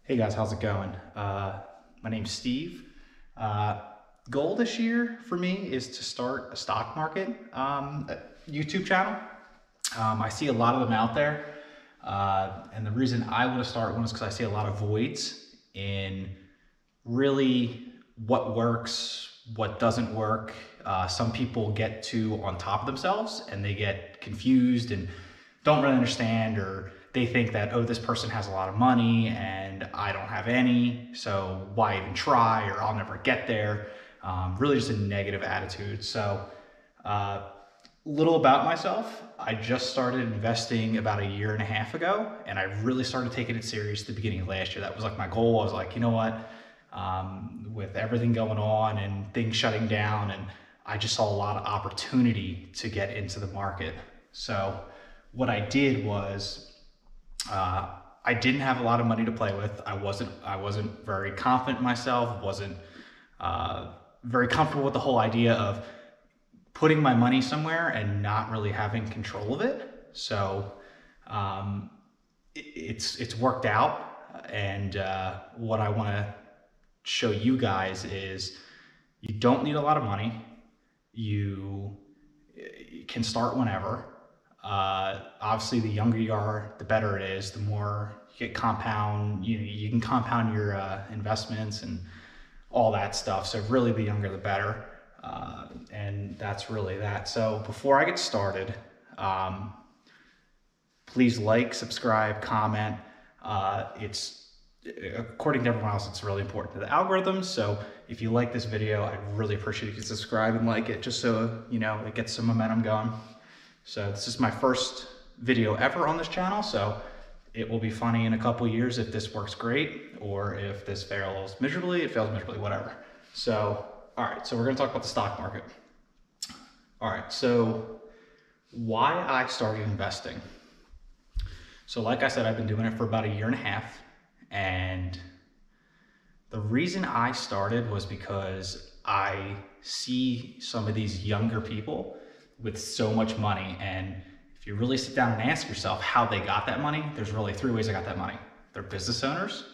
Hey guys, how's it going? My name's Steve. Uh, Goal this year for me is to start a stock market YouTube channel. I see a lot of them out there, and the reason I want to start one is because I see a lot of voids in really what works, what doesn't work. Some people get too on top of themselves and they get confused and don't really understand, or they think that, oh, this person has a lot of money and I don't have any, so why even try, or I'll never get there. Really just a negative attitude. So little about myself. I just started investing about a year and a half ago, and I really started taking it serious at the beginning of last year. That was like my goal. I was like, you know what? With everything going on and things shutting down, and I just saw a lot of opportunity to get into the market. So what I did was, I didn't have a lot of money to play with. I wasn't very confident in myself. Wasn't very comfortable with the whole idea of putting my money somewhere and not really having control of it. So it's worked out, and what I want to show you guys is you don't need a lot of money. You can start whenever. Obviously, the younger you are, the better it is. The more you get compound, you can compound your investments and all that stuff. So really, the younger the better. And that's really that. So before I get started, please like, subscribe, comment. It's according to everyone else, it's really important to the algorithms. So if you like this video, I'd really appreciate if you subscribe and like it, just so it gets some momentum going. So this is my first video ever on this channel, so it will be funny in a couple years if this works great, or if this fails miserably, it fails miserably, whatever. So, all right, so we're gonna talk about the stock market. All right, so why I started investing. So like I said, I've been doing it for about a year and a half, and the reason I started was because I see some of these younger people with so much money, and if you really sit down and ask yourself how they got that money, there's really three ways they got that money. They're business owners,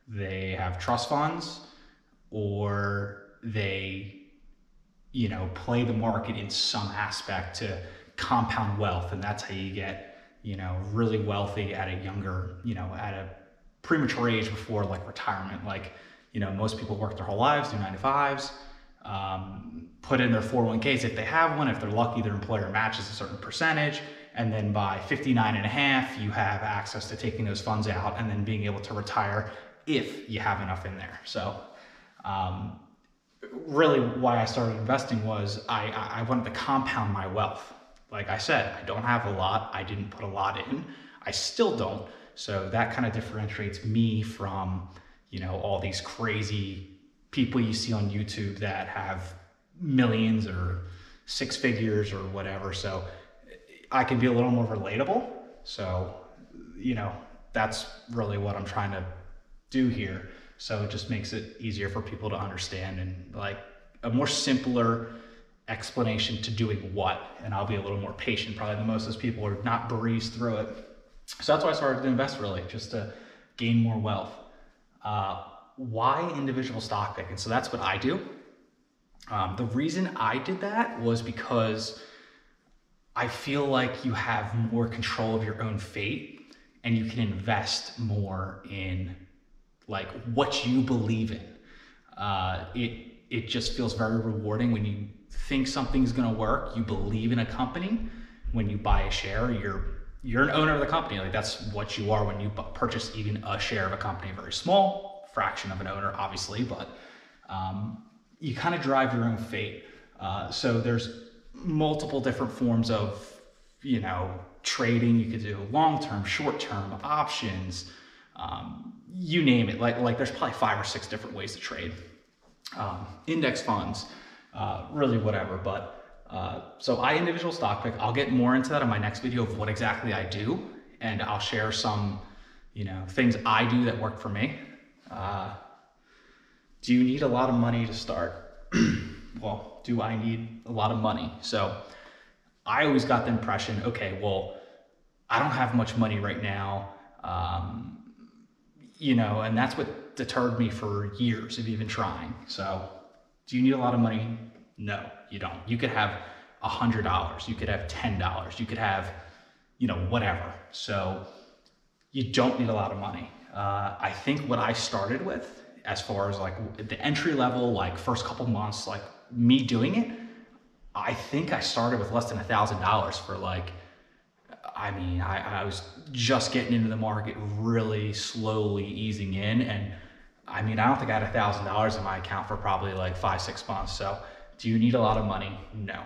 they have trust funds, or they play the market in some aspect to compound wealth, and that's how you get really wealthy at a younger, at a premature age before like retirement. Like, most people work their whole lives, do 9 to 5s, put in their 401ks if they have one. If they're lucky, their employer matches a certain percentage. And then by 59 and a half, you have access to taking those funds out and then being able to retire if you have enough in there. So really why I started investing was I wanted to compound my wealth. Like I said, I don't have a lot. I didn't put a lot in. I still don't. So that kind of differentiates me from, all these crazy people you see on YouTube that have millions or six figures or whatever. So I can be a little more relatable. So, that's really what I'm trying to do here. So it just makes it easier for people to understand, and like a more simpler explanation to doing what. And I'll be a little more patient probably than most of those people, or not breeze through it. So that's why I started to invest, really, just to gain more wealth. Why individual stock picking? So that's what I do. The reason I did that was because I feel like you have more control of your own fate, and you can invest more in like what you believe in. It just feels very rewarding when you think something's gonna work. You believe in a company. When you buy a share, you're an owner of the company. Like, that's what you are when you purchase even a share of a company. Very small fraction of an owner, obviously, but you kind of drive your own fate. So there's multiple different forms of trading. You could do long-term, short-term, options, you name it. Like there's probably 5 or 6 different ways to trade. Index funds, really whatever. But so I individual stock pick. I'll get more into that in my next video of what exactly I do, and I'll share some things I do that work for me. Do you need a lot of money to start? Well, do I need a lot of money? So I always got the impression, okay, well, I don't have much money right now. and that's what deterred me for years of even trying. So do you need a lot of money? No, you don't. You could have $100, you could have $10, you could have, whatever. So you don't need a lot of money. I think what I started with, as far as like the entry level, like first couple months, like me doing it, I think I started with less than $1,000 for like, I was just getting into the market, really slowly easing in. And I don't think I had $1,000 in my account for probably like 5-6 months. So do you need a lot of money? No.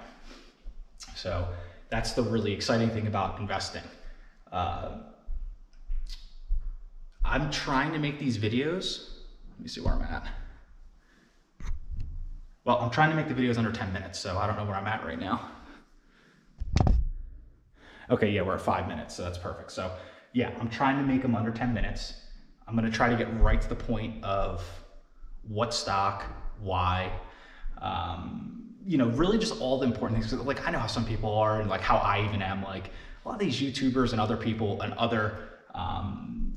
So that's the really exciting thing about investing. I'm trying to make these videos. Let me see where I'm at. Well, I'm trying to make the videos under 10 minutes, so I don't know where I'm at right now. Okay, yeah, we're at 5 minutes, so that's perfect. So yeah, I'm trying to make them under 10 minutes. I'm gonna try to get right to the point of what stock, why, really just all the important things. Like, I know how some people are, and like how I even am. Like, a lot of these YouTubers and other people and other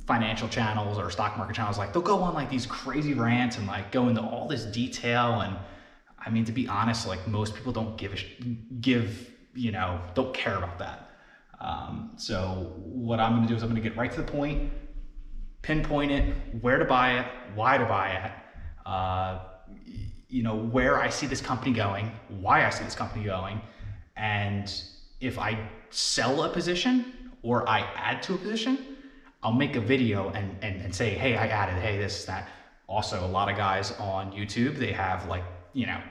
financial channels or stock market channels, like they'll go on like these crazy rants and like go into all this detail. And to be honest, like most people don't don't care about that. So what I'm gonna do is I'm gonna get right to the point, pinpoint it, where to buy it, why to buy it, where I see this company going, why I see this company going, and if I sell a position or I add to a position, I'll make a video and say, hey, I added, hey, this, that. Also, a lot of guys on YouTube, they have like,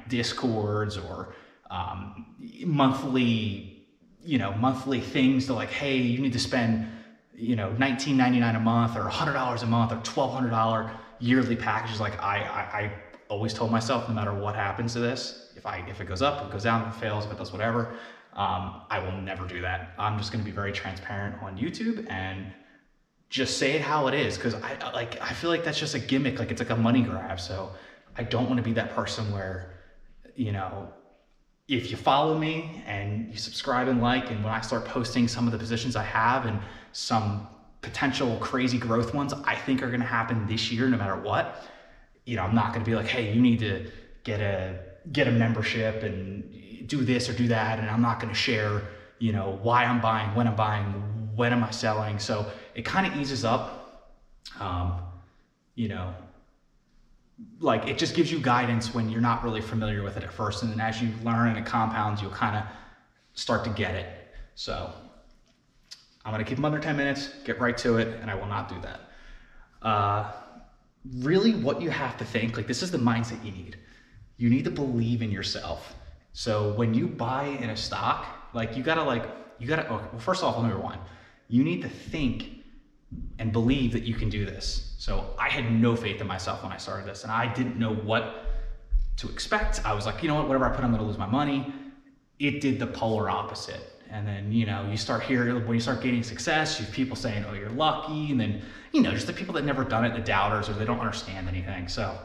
Discords or monthly things to like, hey, you need to spend, $19.99 a month or $100 a month or $1,200 yearly packages. Like I always told myself, no matter what happens to this, if it goes up, it goes down, if it fails, if it does whatever, I will never do that. I'm just going to be very transparent on YouTube and just say it how it is, because I feel like that's just a gimmick, like it's like a money grab. So I don't want to be that person where, if you follow me and you subscribe and like, and when I start posting some of the positions I have and some potential crazy growth ones I think are going to happen this year, no matter what, I'm not going to be like, hey, you need to get a membership and do this or do that. And I'm not going to share, why I'm buying, when am I selling? So it kind of eases up, like it just gives you guidance when you're not really familiar with it at first. And then as you learn and it compounds, you'll kind of start to get it. So I'm going to keep them under 10 minutes, get right to it, and I will not do that. Really what you have to think, like this is the mindset you need. You need to believe in yourself. So when you buy in a stock, like well, first off, number one, you need to think and believe that you can do this. So I had no faith in myself when I started this, and I didn't know what to expect. I was like, whatever I put, I'm gonna lose my money. It did the polar opposite. And then, you start hearing, when you start gaining success, you have people saying, oh, you're lucky. And then, just the people that never done it, the doubters, or they don't understand anything. So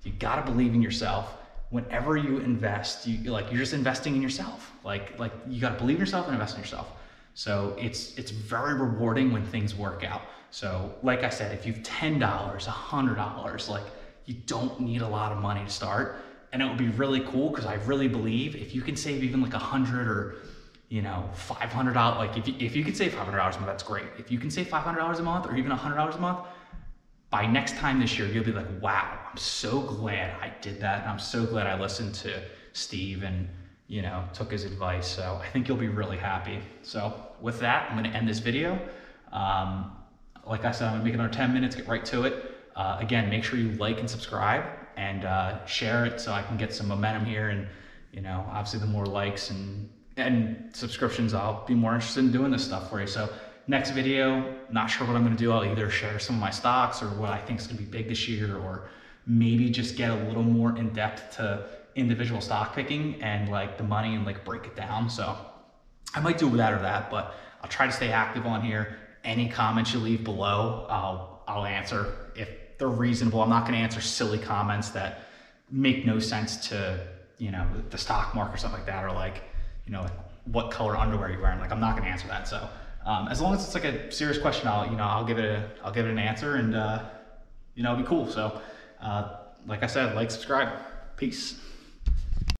you gotta believe in yourself. Whenever you invest, you're just investing in yourself. Like you gotta believe in yourself and invest in yourself. So it's very rewarding when things work out. So like I said, if you've $10, $100, like you don't need a lot of money to start. And it would be really cool, because I really believe if you can save even like $100 or $500, like if you can save $500 a month, that's great. If you can save $500 a month or even $100 a month, by next time this year, you'll be like, wow, I'm so glad I did that. And I'm so glad I listened to Steve and took his advice. So I think you'll be really happy. So with that, I'm going to end this video. Like I said, I'm gonna make another 10 minutes, get right to it. Again, make sure you like and subscribe and share it so I can get some momentum here. And obviously the more likes and subscriptions, I'll be more interested in doing this stuff for you. So next video, not sure what I'm gonna do. I'll either share some of my stocks or what I think is gonna be big this year, or maybe just get a little more in depth to individual stock picking and like the money and like break it down. So I might do that or that, but I'll try to stay active on here. Any comments you leave below, I'll answer if they're reasonable. I'm not going to answer silly comments that make no sense to the stock market or stuff like that, or like what color underwear you're wearing. Like I'm not going to answer that. So as long as it's like a serious question, I'll give it an answer. And you know, it'd be cool. So, like I said, like, subscribe. Peace.